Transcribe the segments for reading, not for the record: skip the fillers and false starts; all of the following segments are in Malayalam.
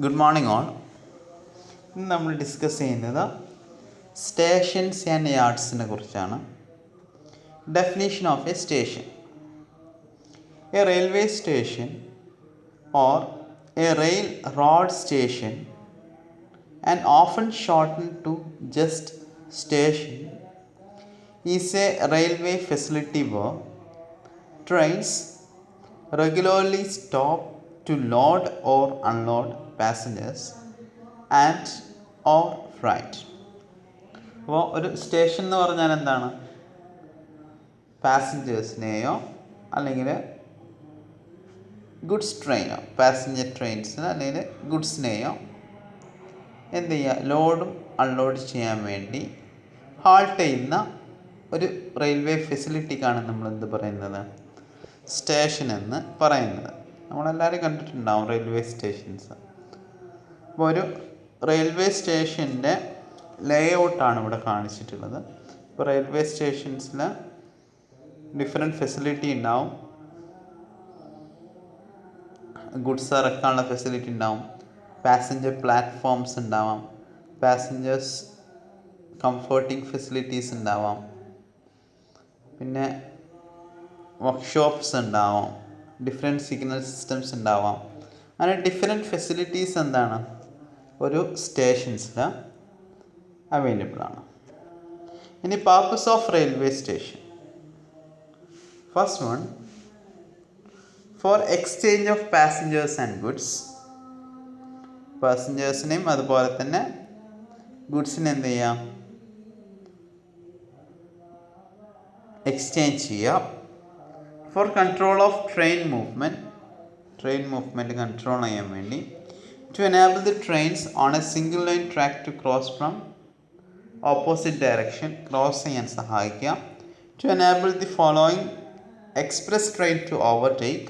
Good morning all. ഇന്ന് നമ്മൾ ഡിസ്കസ് ചെയ്യുന്നത് സ്റ്റേഷൻസ് ആൻഡ് യാർഡ്സിനെ കുറിച്ചാണ്. Definition of A station. A railway station or A rail road station and often shortened to just station is a railway facility where trains regularly stop to load or unload passengers and or freight. അപ്പോൾ ഒരു സ്റ്റേഷൻ എന്ന് പറഞ്ഞാൽ എന്താണ്? പാസഞ്ചേഴ്സിനെയോ അല്ലെങ്കിൽ ഗുഡ്സ് ട്രെയിനോ, പാസഞ്ചർ ട്രെയിൻസിന് അല്ലെങ്കിൽ ഗുഡ്സിനെയോ എന്ത് ചെയ്യുക, ലോഡും അൺലോഡ് ചെയ്യാൻ വേണ്ടി ഹാൾട്ട് ചെയ്യുന്ന ഒരു റെയിൽവേ ഫെസിലിറ്റിക്കാണ് നമ്മൾ എന്ത് പറയുന്നത്? സ്റ്റേഷൻ എന്ന് പറയുന്നത്. നമ്മളെല്ലാവരും കണ്ടിട്ടുണ്ടാവും റെയിൽവേ സ്റ്റേഷൻസ്. അപ്പോൾ ഒരു റെയിൽവേ സ്റ്റേഷൻ്റെ ലേ ഔട്ടാണ് ഇവിടെ കാണിച്ചിട്ടുള്ളത്. ഇപ്പോൾ റെയിൽവേ സ്റ്റേഷൻസിൽ ഡിഫറെൻറ്റ് ഫെസിലിറ്റി ഉണ്ടാവും. ഗുഡ്സ് ഇറക്കാനുള്ള ഫെസിലിറ്റി ഉണ്ടാവും, പാസഞ്ചർ പ്ലാറ്റ്ഫോംസ് ഉണ്ടാവാം, പാസഞ്ചേഴ്സ് കംഫർട്ടിങ് ഫെസിലിറ്റീസ് ഉണ്ടാവാം, പിന്നെ വർക്ക്ഷോപ്സ് ഉണ്ടാവാം, ഡിഫറെൻറ്റ് സിഗ്നൽ സിസ്റ്റംസ് ഉണ്ടാവാം. അങ്ങനെ ഡിഫറെൻറ്റ് ഫെസിലിറ്റീസ് എന്താണ് ഒരു സ്റ്റേഷൻസിൽ അവൈലബിൾ ആണ്. ഇനി purpose of railway station. First one, for exchange of passengers and goods. പാസഞ്ചേഴ്സിനെയും അതുപോലെ തന്നെ ഗുഡ്സിനെ എന്ത് ചെയ്യാം, എക്സ്ചേഞ്ച് ചെയ്യാം. For control of train movement control ചെയ്യാൻ വേണ്ടി. To enable the trains on a single line track to cross from opposite direction, cross ചെയ്യാൻ സഹായിക്കാം. To enable the following express train to overtake.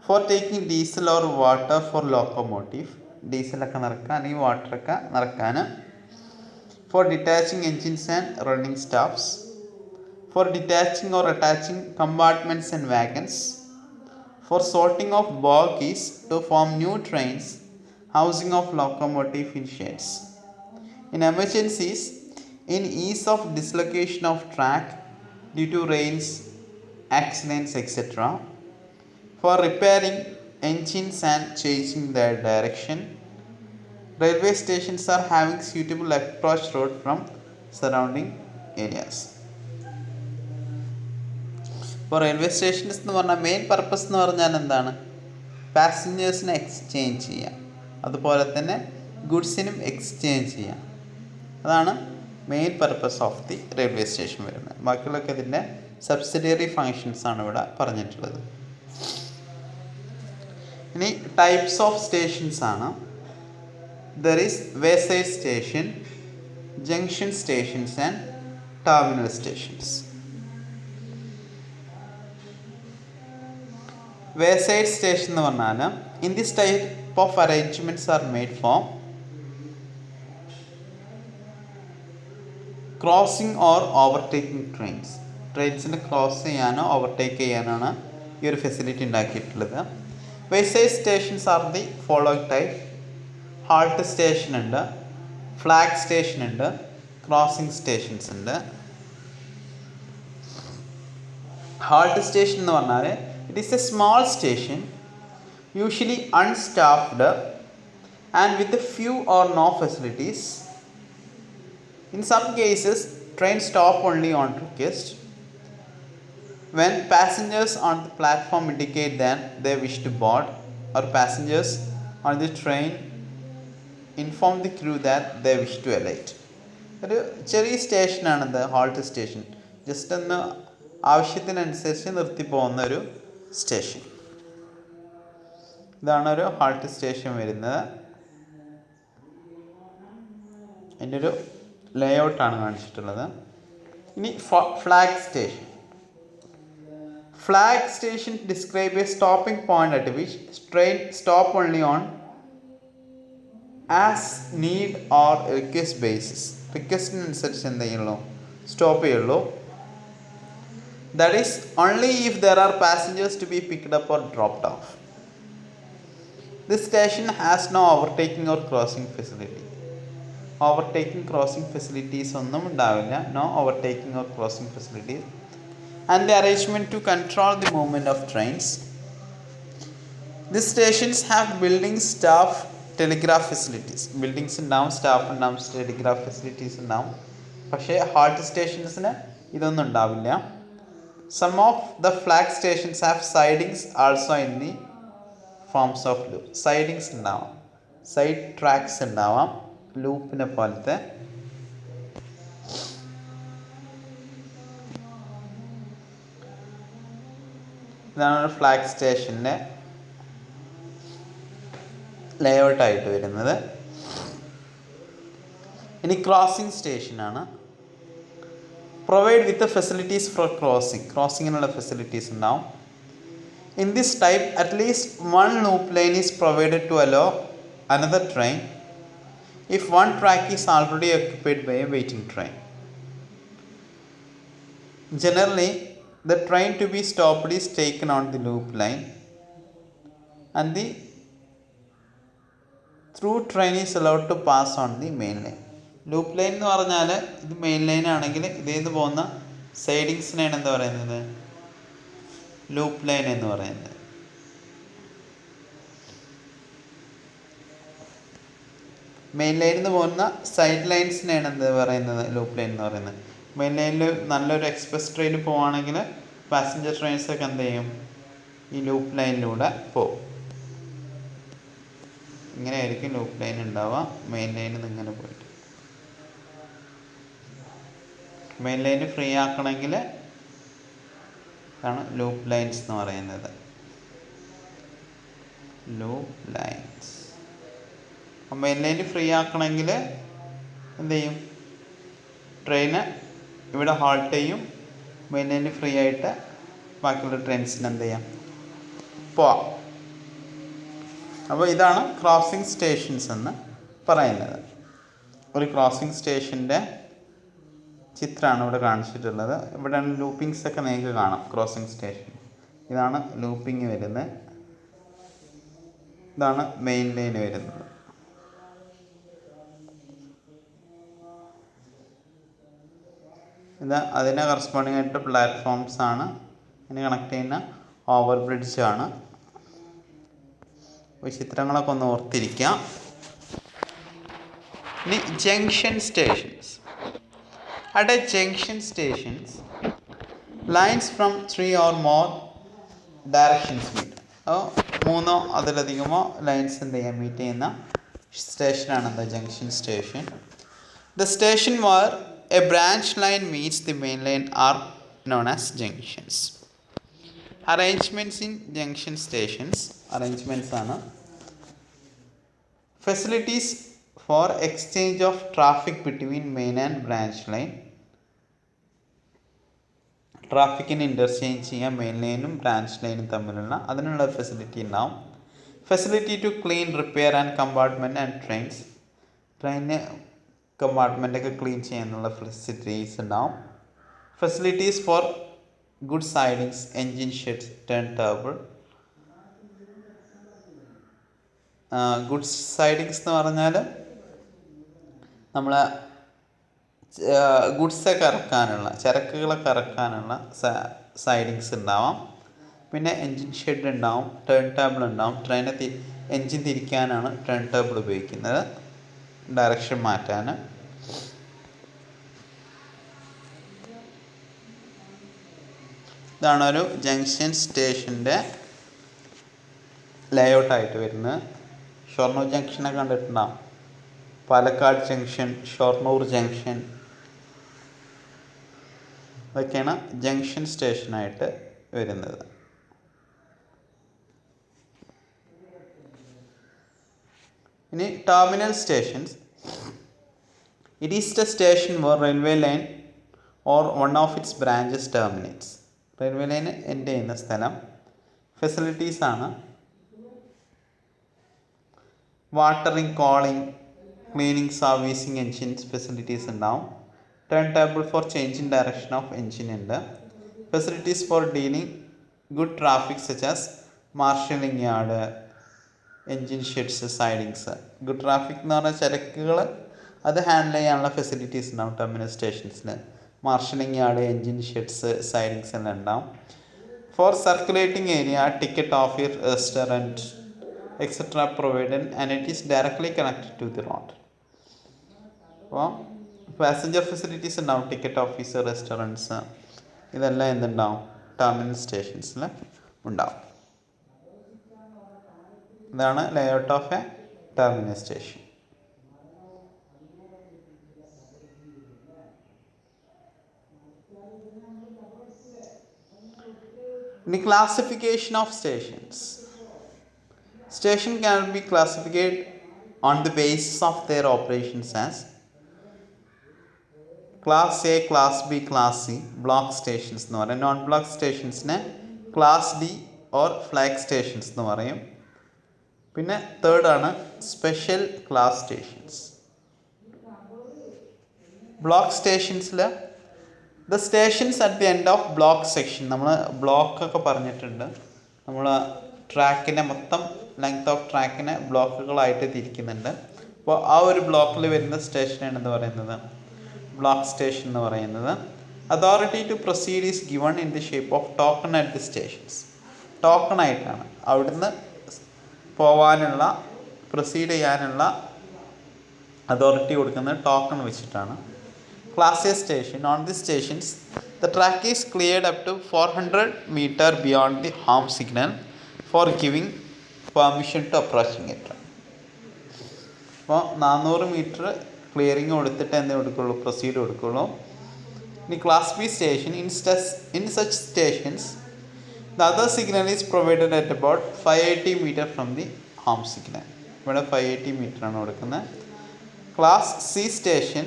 For taking diesel or water for locomotive, ഡീസലൊക്കെ നിറക്കാൻ അല്ലെങ്കിൽ വാട്ടറൊക്കെ നിറക്കാൻ. Four detaching engines and running staffs. For detaching or attaching compartments and wagons. For sorting of bogies to form new trains, housing of locomotive in sheds. In emergencies, in case of dislocation of track due to rains, accidents etcetera. For repairing engines and changing their direction. Railway stations are having suitable approach road from surrounding areas. ഇപ്പോൾ റെയിൽവേ സ്റ്റേഷൻസ് എന്ന് പറഞ്ഞാൽ മെയിൻ പർപ്പസ് എന്ന് പറഞ്ഞാൽ എന്താണ്? പാസഞ്ചേഴ്സിനെ എക്സ്ചേഞ്ച് ചെയ്യാം, അതുപോലെ തന്നെ ഗുഡ്സിനും എക്സ്ചേഞ്ച് ചെയ്യാം. അതാണ് main purpose of the railway station വരുന്നത്. ബാക്കിയുള്ളൊക്കെ ഇതിൻ്റെ സബ്സിഡിയറി ഫങ്ഷൻസ് ആണ് ഇവിടെ പറഞ്ഞിട്ടുള്ളത്. ഇനി ടൈപ്സ് ഓഫ് സ്റ്റേഷൻസ് ആണ്. There is wayside station, junction stations and terminal stations. Wayside station എന്ന് പറഞ്ഞാൽ in this type of arrangements are made for crossing or overtaking trains. ട്രെയിൻസിനെ ക്രോസ് ചെയ്യാനോ ഓവർടേക്ക് ചെയ്യാനാണ് ഈ ഒരു ഫെസിലിറ്റി ഉണ്ടാക്കിയിട്ടുള്ളത്. Wayside stations are the following type. Halt station ഉണ്ട്, ഫ്ലാഗ് സ്റ്റേഷൻ ഉണ്ട്, ക്രോസിംഗ് സ്റ്റേഷൻസ് ഉണ്ട്. ഹാൾട്ട് സ്റ്റേഷൻ എന്ന് പറഞ്ഞാൽ it is a small station, usually unstaffed and with few or no facilities. In some cases train stop only on request. When passengers on the platform indicate that they wish to board, or passengers on the train inform the crew that they wish to alight. ഒരു ചെറിയ സ്റ്റേഷനാണിത് ഹാൾട്ട് സ്റ്റേഷൻ. ജസ്റ്റ് ഒന്ന് ആവശ്യത്തിനനുസരിച്ച് നിർത്തി പോകുന്ന ഒരു സ്റ്റേഷൻ. ഇതാണ് ഒരു ഹാൾട്ട് സ്റ്റേഷൻ വരുന്നത്. അതിൻ്റെ ഒരു ലേ ഔട്ടാണ് കാണിച്ചിട്ടുള്ളത്. ഇനി flag station. Flag station describe a stopping point at which train stop only on as need or request basis. റിക്വസ്റ്റിനനുസരിച്ച് എന്ത് ചെയ്യുള്ളൂ, സ്റ്റോപ്പ് ചെയ്യുള്ളൂ. That is only if there are passengers to be picked up or dropped off. This station has no overtaking or crossing facility. Overtaking crossing facilities ഒന്നും ഉണ്ടാവില്ല. No overtaking or crossing facilities. And the arrangement to control the movement of trains. These stations have buildings, staff, telegraph facilities. Buildings ഉണ്ടാവും, സ്റ്റാഫ് ഉണ്ടാവും, ടെലിഗ്രാഫ് ഫെസിലിറ്റീസ് ഉണ്ടാവും. പക്ഷേ ഹാൾട്ട് സ്റ്റേഷൻസിന് ഇതൊന്നും ഉണ്ടാവില്ല. Some of the flag stations have sidings also in the forms of loop. Sidings ഉണ്ടാവാം, സൈഡ് ട്രാക്സ് ഉണ്ടാവാം, ലൂപ്പിനെ പോലത്തെ. ഇതാണ് ഒരു ഫ്ലാഗ് സ്റ്റേഷൻ്റെ ലേഔട്ടായിട്ട് വരുന്നത്. ഇനി ക്രോസിംഗ് സ്റ്റേഷനാണ്. Provide with facilities for crossing. ക്രോസിങ്ങിനുള്ള ഫെസിലിറ്റീസ് ഉണ്ടാവും. In this type at least one loop line is provided to allow another train if one track is already occupied by a waiting train. Generally, the train to be stopped is taken on the loop line and the through train is allowed to pass on the main line. Loop line എന്ന് പറഞ്ഞാൽ ഇത് മെയിൻ ലൈൻ ആണെങ്കിൽ ഇതേന്ന് പോകുന്ന സൈഡിങ്സിനെയാണ് എന്താ പറയുന്നത്, ലൂപ്പ് ലൈൻ എന്ന് പറയുന്നത്. മെയിൻ ലൈനിൽ നിന്ന് പോകുന്ന സൈഡ് ലൈൻസിനെയാണ് എന്ത് പറയുന്നത്, ലൂപ്പ് ലൈൻ എന്ന് പറയുന്നത്. മെയിൻ ലൈനിൽ നല്ലൊരു എക്സ്പ്രസ് ട്രെയിൻ പോവുകയാണെങ്കിൽ പാസഞ്ചർ ട്രെയിൻസൊക്കെ എന്ത് ചെയ്യും, ഈ ലൂപ്പ് ലൈനിലൂടെ പോകും. ഇങ്ങനെയായിരിക്കും ലൂപ്പ് ലൈൻ ഉണ്ടാവുക. മെയിൻ ലൈനിൽ നിന്ന് ഇങ്ങനെ പോയിട്ട് മെയിൻ ലൈൻ ഫ്രീ ആക്കണമെങ്കിൽ ആണ് ലൂപ്പ് ലൈൻസ് എന്ന് പറയുന്നത്. Loop lines. Main line free ആക്കണമെങ്കിൽ എന്ത് ചെയ്യും, ട്രെയിന് ഇവിടെ ഹോൾട്ട് ചെയ്യും, മെയിൻ ലൈൻ ഫ്രീ ആയിട്ട് ബാക്കിയുള്ള ട്രെയിൻസിന് എന്ത് ചെയ്യാം, പോവാം. അപ്പോൾ ഇതാണ് ക്രോസിംഗ് സ്റ്റേഷൻസ് എന്ന് പറയുന്നത്. ഒരു ക്രോസിംഗ് സ്റ്റേഷൻ്റെ ചിത്രമാണ് ഇവിടെ കാണിച്ചിട്ടുള്ളത്. ഇവിടെയാണ് ലൂപ്പിങ്സ് ഒക്കെ നിങ്ങൾക്ക് കാണാം. ക്രോസിംഗ് സ്റ്റേഷൻ ഇതാണ് ലൂപ്പിങ് വരുന്നത്, ഇതാണ് മെയിൻ ലൈൻ വരുന്നത്. ഇത് അതിനെ കറസ്പോണ്ടിങ് ആയിട്ട് പ്ലാറ്റ്ഫോംസ് ആണ്. ഇതിനെ കണക്ട് ചെയ്യുന്ന ഓവർ ബ്രിഡ്ജാണ്. ഈ ചിത്രങ്ങളൊക്കെ ഒന്ന് ഓർത്തിരിക്കാം. ഇനി junction stations. At a junction stations lines from 3 or more directions meet. മൂന്നോ അതിലധികമോ ലൈൻസ് എന്ത് ചെയ്യാൻ മീറ്റ് ചെയ്യുന്ന സ്റ്റേഷനാണ് എന്താ junction station. The station where a branch line meets the main line are known as junctions. Arrangements in junction stations. Arrangements ആണ്. Facilities for exchange of traffic between main and branch line. ട്രാഫിക്കിന് ഇൻ്റർചേഞ്ച് ചെയ്യാൻ മെയിൻ ലൈനും ബ്രാഞ്ച് ലൈനും തമ്മിലുള്ള അതിനുള്ള ഫെസിലിറ്റി ഉണ്ടാവും. Facility to clean, repair and compartment and trains. ട്രെയിന് കമ്പാർട്ട്മെൻറ്റൊക്കെ ക്ലീൻ ചെയ്യാനുള്ള ഫെസിലിറ്റീസ് ഉണ്ടാവും. Facilities for good sidings, engine sheds, turn table. Good sidings എന്ന് പറഞ്ഞാൽ നമ്മൾ ഗുഡ്സൊക്കെ ഇറക്കാനുള്ള, ചരക്കുകളൊക്കെ ഇറക്കാനുള്ള സൈഡിങ്സ് ഉണ്ടാവാം. പിന്നെ എൻജിൻ ഷെഡ് ഉണ്ടാവും, ടേൺ ടേബിൾ ഉണ്ടാവും. ട്രെയിനെ എൻജിൻ തിരിക്കാനാണ് ടേൺ ടേബിൾ ഉപയോഗിക്കുന്നത്, ഡയറക്ഷൻ മാറ്റാൻ. ഇതാണ് ഒരു ജംഗ്ഷൻ സ്റ്റേഷൻ്റെ ലേഔട്ടായിട്ട് വരുന്നത്. ഷൊർണൂർ ജംഗ്ഷനൊക്കെ കണ്ടിട്ടുണ്ടാവും. പാലക്കാട് ജംഗ്ഷൻ, ഷൊർണൂർ ജംഗ്ഷൻ, ഇതൊക്കെയാണ് ജംഗ്ഷൻ സ്റ്റേഷനായിട്ട് വരുന്നത്. ഇനി terminal stations. It is the station where railway line or one of its branches terminates. Railway line end ചെയ്യുന്ന സ്ഥലം. ഫെസിലിറ്റീസാണ് watering, coaling, cleaning, servicing, engines facilities ഉണ്ടാവും. Turn table for changing direction of engine ഉണ്ട്. Facilities for dealing good traffic such as marshalling yard, engine sheds, sidings. Good traffic എന്ന് പറഞ്ഞാൽ ചരക്കുകൾ അത് ഹാൻഡിൽ ചെയ്യാനുള്ള ഫെസിലിറ്റീസ് ഉണ്ടാവും ടെർമിനൽ സ്റ്റേഷൻസിൽ. Marshalling yard, engine sheds, sidings എല്ലാം ഉണ്ടാവും. For circulating area, ticket office, restaurant etcetera provided and it is directly connected to the road. അപ്പോൾ പാസഞ്ചർ ഫെസിലിറ്റീസ് ഉണ്ടാവും, ടിക്കറ്റ് ഓഫീസ്, റെസ്റ്റോറൻറ്റ്സ്, ഇതെല്ലാം എന്തുണ്ടാവും ടെർമിനൽ സ്റ്റേഷൻസിൽ ഉണ്ടാവും. ഇതാണ് layout of a terminal station. ഇനി classification of stations. Station can be classified on the basis of their operations as Class A, Class B, Class C, block stations എന്ന് പറയും. നോൺ ബ്ലോക്ക് സ്റ്റേഷൻസിനെ class D or flag stations എന്ന് പറയും. പിന്നെ തേർഡാണ് സ്പെഷ്യൽ ക്ലാസ് സ്റ്റേഷൻസ്. ബ്ലോക്ക് സ്റ്റേഷൻസിൽ the stations at the end of block section, നമ്മൾ ബ്ലോക്കൊക്കെ പറഞ്ഞിട്ടുണ്ട്. നമ്മൾ ട്രാക്കിനെ മൊത്തം ലെങ്ത് ഓഫ് ട്രാക്കിനെ ബ്ലോക്കുകളായിട്ട് തിരിക്കുന്നുണ്ട്. അപ്പോൾ ആ ഒരു ബ്ലോക്കിൽ വരുന്ന സ്റ്റേഷനാണ് എന്ന് പറയുന്നത് ബ്ലോക്ക് സ്റ്റേഷൻ എന്ന് പറയുന്നത്. Authority to proceed is given in the shape of token at the stations. ടോക്കണായിട്ടാണ് അവിടുന്ന് പോവാനുള്ള, പ്രൊസീഡ് ചെയ്യാനുള്ള അതോറിറ്റി കൊടുക്കുന്നത് ടോക്കൺ വെച്ചിട്ടാണ്. Class A station. On the stations the track is cleared up to 400 metre beyond the home signal for giving permission to approaching it. അപ്പോൾ 400 മീറ്റർ ക്ലിയറിങ് കൊടുത്തിട്ട് എന്തേ കൊടുക്കുള്ളൂ, പ്രൊസീഡ് കൊടുക്കുള്ളൂ. ഇനി class B station. In such stations the other signal is provided at about 580 metre from the home signal. ഇവിടെ 580 മീറ്ററാണ് കൊടുക്കുന്നത്. Class C station.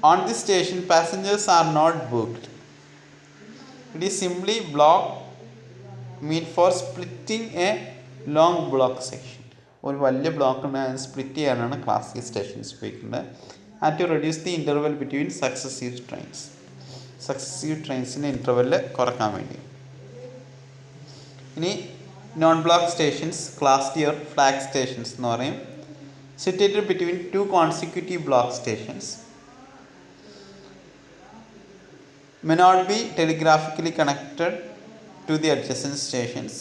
On the station passengers are not booked. It is simply block mean for splitting a long block section. ഒരു വലിയ ബ്ലോക്ക് സ്പ്ലിറ്റ് ചെയ്യാനാണ് ക്ലാസ് സി സ്റ്റേഷൻസ് ഉപയോഗിക്കുന്നത്. And to reduce the interval between successive trains. Successive ട്രെയിൻസിൻ്റെ ഇൻ്റർവെൽ കുറക്കാൻ വേണ്ടി. ഇനി non block stations, class D or flag stations എന്ന് പറയും. Situated between 2 consecutive block stations. may not be telegraphically connected to the adjacent stations.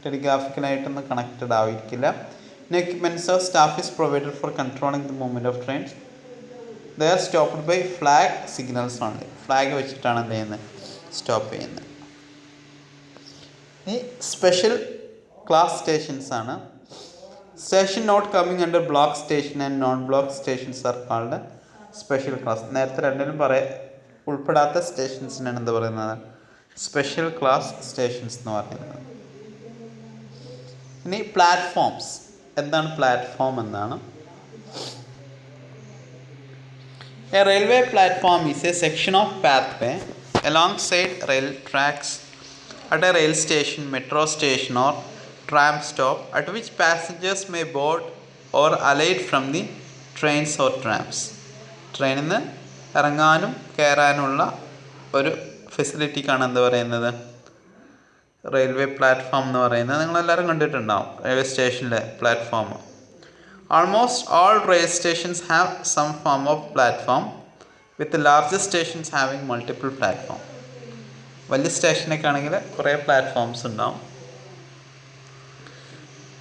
ടെലിഗ്രാഫിക്കലായിട്ടൊന്നും കണക്റ്റഡ് ആയിരിക്കില്ല. No equipments or staff is provided for controlling the movement of trains. They are stopped by flag signals only. Flag വെച്ചിട്ടാണ് എന്ത് ചെയ്യുന്നത്, സ്റ്റോപ്പ് ചെയ്യുന്നത്. ഈ സ്പെഷ്യൽ ക്ലാസ് സ്റ്റേഷൻസ് ആണ്. Station not coming under block station and non block stations are called special class. നേരത്തെ രണ്ടിലും ഉൾപ്പെടാത്ത സ്റ്റേഷൻസിനാണ് എന്താ പറയുന്നത്, സ്പെഷ്യൽ ക്ലാസ് സ്റ്റേഷൻസ് എന്ന് പറയുന്നത്. ഇനി പ്ലാറ്റ്ഫോംസ്. എന്താണ് പ്ലാറ്റ്ഫോം എന്നാണ്. A railway platform is A section of pathway alongside rail tracks at a rail station, metro station or tram stop at which passengers may board or alight from the trains or trams. ട്രെയിനിൽ നിന്ന് ഇറങ്ങാനും കയറാനുള്ള ഒരു ഫെസിലിറ്റിക്കാണ് എന്താ പറയുന്നത്, റെയിൽവേ പ്ലാറ്റ്ഫോം എന്ന് പറയുന്നത്. നിങ്ങളെല്ലാവരും കണ്ടിട്ടുണ്ടാവും റെയിൽവേ സ്റ്റേഷനിലെ platform. Almost all rail stations have some form of platform with large stations having multiple platform. വലിയ സ്റ്റേഷനൊക്കെ ആണെങ്കിൽ കുറേ പ്ലാറ്റ്ഫോംസ് ഉണ്ടാവും.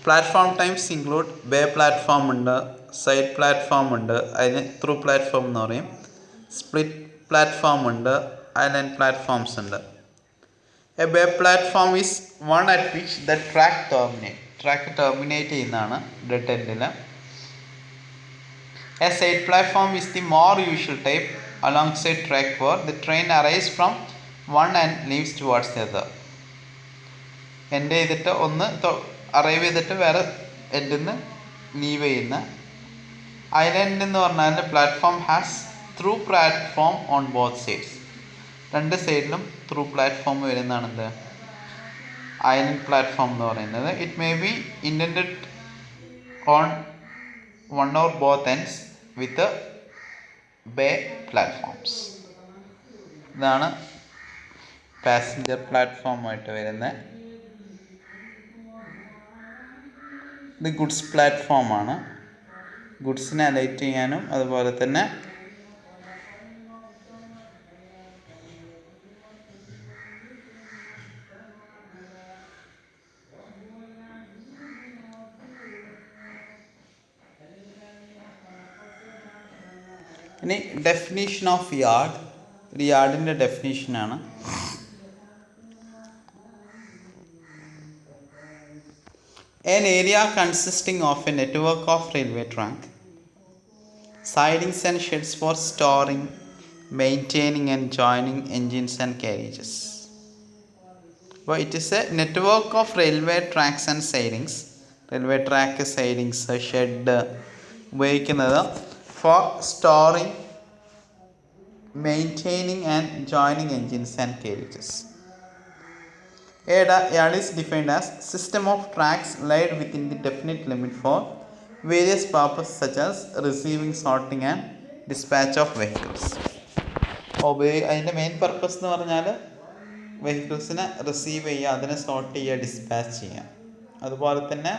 Platform times include bay platform ഉണ്ട്, സൈഡ് പ്ലാറ്റ്ഫോം ഉണ്ട്, അതിന് ത്രൂ പ്ലാറ്റ്ഫോം എന്ന് പറയും. സ്പ്ലിറ്റ് പ്ലാറ്റ്ഫോം ഉണ്ട്, ഐലൻഡ് പ്ലാറ്റ്ഫോംസ് ഉണ്ട്. A bay platform is one at which the track terminate ചെയ്യുന്നതാണ് ഡെഡ് എൻഡിൽ. A side platform is the more usual type alongside track for the train arise from one and leaves towards the other. End ചെയ്തിട്ട് ഒന്ന് അറൈവ് ചെയ്തിട്ട് വേറെ എൻഡിൽ നിന്ന് ലീവ് ചെയ്യുന്ന. ഐലൻഡ് എന്ന് പറഞ്ഞാൽ platform has through platform on both sides. രണ്ട് സൈഡിലും ത്രൂ പ്ലാറ്റ്ഫോം വരുന്നതാണ് എന്ത്, ഐലൻഡ് പ്ലാറ്റ്ഫോം എന്ന് പറയുന്നത്. It may be intended on one or both ends with bay platforms. ഇതാണ് പാസഞ്ചർ പ്ലാറ്റ്ഫോമായിട്ട് വരുന്നത്. ഇത് ഗുഡ്സ് പ്ലാറ്റ്ഫോമാണ്. ഗുഡ്സിനെ അലൈറ്റ് ചെയ്യാനും അതുപോലെ തന്നെ ഇനി ഡെഫിനീഷൻ ഓഫ് യാർഡ്. ഒരു യാർഡിൻ്റെ ഡെഫിനീഷനാണ്. An area consisting of a network of railway track, sidings and sheds for storing, maintaining and joining engines and carriages. അപ്പോൾ it is a network of railway tracks and sidings. Railway track, sidings, shed ഉപയോഗിക്കുന്നത് for storing, maintaining and joining engines and carriages. A yard is defined as system of tracks laid within the definite limit for various purposes such as receiving, sorting and dispatch of vehicles. അതിൻ്റെ മെയിൻ പർപ്പസ് എന്ന് പറഞ്ഞാൽ വെഹിക്കിൾസിനെ റിസീവ് ചെയ്യുക, അതിനെ സോർട്ട് ചെയ്യുക, ഡിസ്പാച്ച് ചെയ്യുക. അതുപോലെ തന്നെ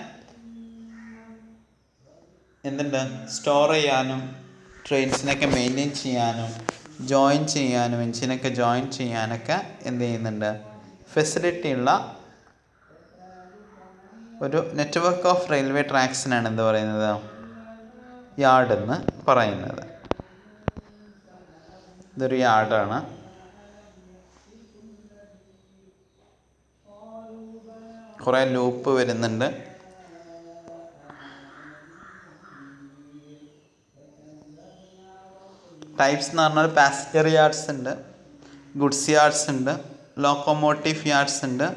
എന്തുണ്ട്, സ്റ്റോർ ചെയ്യാനും ട്രെയിൻസിനൊക്കെ മെയിൻറ്റെയിൻ ചെയ്യാനും ജോയിൻ ചെയ്യാനും എൻജിനൊക്കെ ജോയിൻ ചെയ്യാനൊക്കെ എന്ത് ചെയ്യുന്നുണ്ട്, ഫെസിലിറ്റി ഉള്ള ഒരു നെറ്റ്വർക്ക് ഓഫ് റെയിൽവേ ട്രാക്സിനാണ് എന്ത് പറയുന്നത്, യാർഡ് എന്ന് പറയുന്നത്. ഇതൊരു യാർഡാണ്. കുറേ ലൂപ്പ് വരുന്നുണ്ട്. ടൈപ്സ് എന്ന് പറഞ്ഞാൽ പാസഞ്ചർ യാർഡ്സ് ഉണ്ട്, ഗുഡ്സ് യാർഡ്സ് ഉണ്ട്, ലോക്കോമോട്ടീവ് യാർഡ്സ് ഉണ്ട്,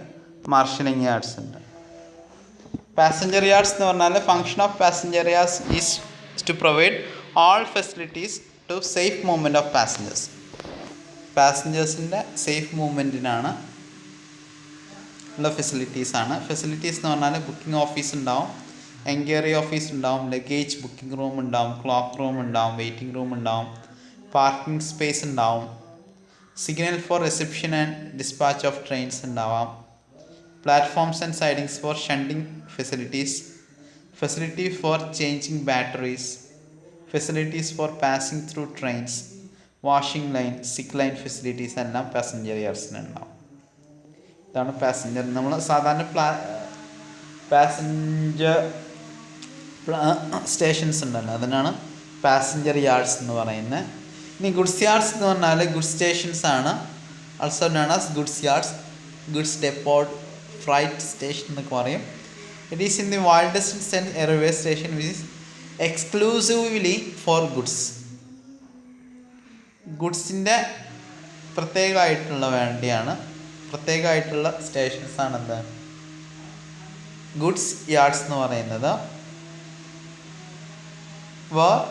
മാർഷലിംഗ് യാർഡ്സ് ഉണ്ട്. പാസഞ്ചർ യാർഡ്സ് എന്ന് പറഞ്ഞാൽ function of passenger yards is to provide all facilities to safe movement of passengers. പാസഞ്ചേഴ്സിൻ്റെ സേഫ് മൂവ്മെൻറ്റിനാണ് ഉള്ള ഫെസിലിറ്റീസാണ്. ഫെസിലിറ്റീസ് എന്ന് പറഞ്ഞാൽ ബുക്കിംഗ് ഓഫീസ് ഉണ്ടാവും, എൻക്വയറി ഓഫീസ് ഉണ്ടാവും, ലഗേജ് ബുക്കിംഗ് റൂം ഉണ്ടാവും, ക്ലോക്ക് റൂം ഉണ്ടാവും, വെയിറ്റിംഗ് റൂം ഉണ്ടാവും, പാർക്കിംഗ് സ്പേസ് ഉണ്ടാവും, signal for reception and dispatch of trains ഉണ്ടാവാം, platforms and sidings for shunting facilities, facility for changing batteries, facilities for passing through trains, washing line, sick line facilities എല്ലാം പാസഞ്ചർ യാർഡ്സിന് ഉണ്ടാവും. ഇതാണ് പാസഞ്ചർ. നമ്മൾ സാധാരണ പാസഞ്ചർ സ്റ്റേഷൻസ് ഉണ്ടല്ലോ, അതിനാണ് പാസഞ്ചർ യാർഡ്സ് എന്ന് പറയുന്നത്. ഇനി ഗുഡ്സ് യാർഡ്സ് എന്ന് പറഞ്ഞാൽ ഗുഡ്സ് സ്റ്റേഷൻസ് ആണ്. Also known as goods yards, goods depot, freight station എന്നൊക്കെ പറയും. It is in the wide distance and railway station which is exclusively for goods. ഗുഡ്സിൻ്റെ പ്രത്യേകമായിട്ടുള്ള വേണ്ടിയാണ്, പ്രത്യേകമായിട്ടുള്ള സ്റ്റേഷൻസ് ആണെന്ത് ഗുഡ്സ് യാർഡ്സ് എന്ന് പറയുന്നത്. where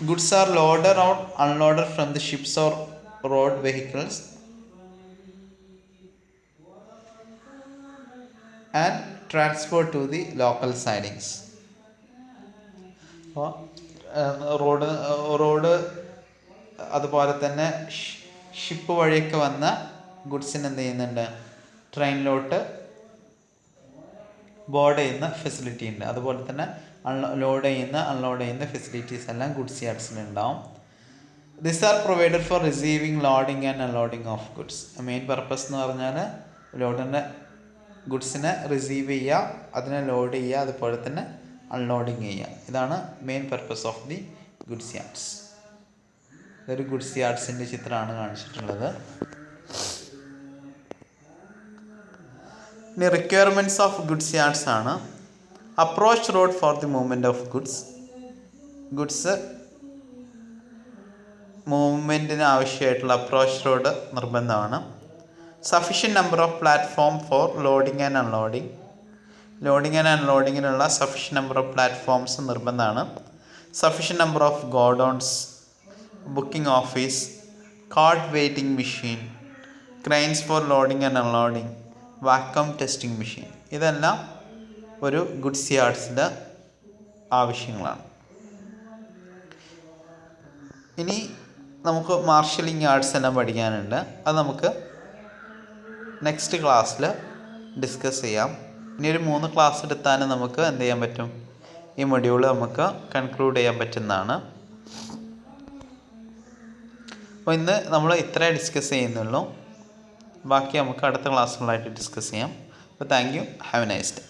goods are loaded or unloaded from the ships or road vehicles and transferred to the local sidings. Road അതുപോലെ തന്നെ ഷിപ്പ് വഴിയൊക്കെ വന്ന ഗുഡ്സിന് എന്ത് ചെയ്യുന്നുണ്ട്, ട്രെയിനിലോട്ട് ബോർഡ് ചെയ്യുന്ന ഫെസിലിറ്റി ഉണ്ട്. അതുപോലെ തന്നെ ലോഡ് ചെയ്യുന്ന അൺലോഡ് ചെയ്യുന്ന ഫെസിലിറ്റീസ് എല്ലാം ഗുഡ്സ് യാർഡ്സിലുണ്ടാവും. This are provided for receiving, loading and unloading of goods. Main purpose എന്ന് പറഞ്ഞാൽ ലോഡിൻ്റെ ഗുഡ്സിനെ റിസീവ് ചെയ്യുക, അതിനെ ലോഡ് ചെയ്യുക, അതുപോലെ തന്നെ അൺലോഡിങ് ചെയ്യുക. ഇതാണ് main purpose of the goods yards. ഇതൊരു ഗുഡ്സ് യാർഡ്സിൻ്റെ ചിത്രമാണ് കാണിച്ചിട്ടുള്ളത്. ഇനി റിക്വയർമെൻറ്റ്സ് ഓഫ് ഗുഡ്സ് യാർഡ്സ് ആണ്. Approach road for the movement of goods. Goods മൂവ്മെൻറ്റിന് ആവശ്യമായിട്ടുള്ള അപ്രോച്ച് റോഡ് നിർബന്ധമാണ്. Sufficient number of platform for loading and unloading. Loading and അൺലോഡിങ്ങിനുള്ള സഫിഷ്യൻറ്റ് നമ്പർ ഓഫ് പ്ലാറ്റ്ഫോംസ് നിർബന്ധമാണ്. Sufficient number of godowns, booking office, cart weighing machine, cranes for loading and unloading, vacuum testing machine. ഇതെല്ലാം ഒരു ഗുഡ്സ് യാർഡ്സിൻ്റെ ആവശ്യങ്ങളാണ്. ഇനി നമുക്ക് മാർഷലിംഗ് യാർഡ്സ് എല്ലാം പഠിക്കാനുണ്ട്. അത് നമുക്ക് നെക്സ്റ്റ് ക്ലാസ്സിൽ ഡിസ്കസ് ചെയ്യാം. ഇനി ഒരു 3 ക്ലാസ് എടുത്താൽ നമുക്ക് എന്ത് ചെയ്യാൻ പറ്റും, ഈ മൊഡ്യൂൾ നമുക്ക് കൺക്ലൂഡ് ചെയ്യാൻ പറ്റുന്നതാണ്. അപ്പോൾ ഇന്ന് നമ്മൾ ഇത്രേ ഡിസ്കസ് ചെയ്യുന്നുള്ളൂ. ബാക്കി നമുക്ക് അടുത്ത ക്ലാസ്സുകളായിട്ട് ഡിസ്കസ് ചെയ്യാം. അപ്പോൾ thank you. Have A nice day.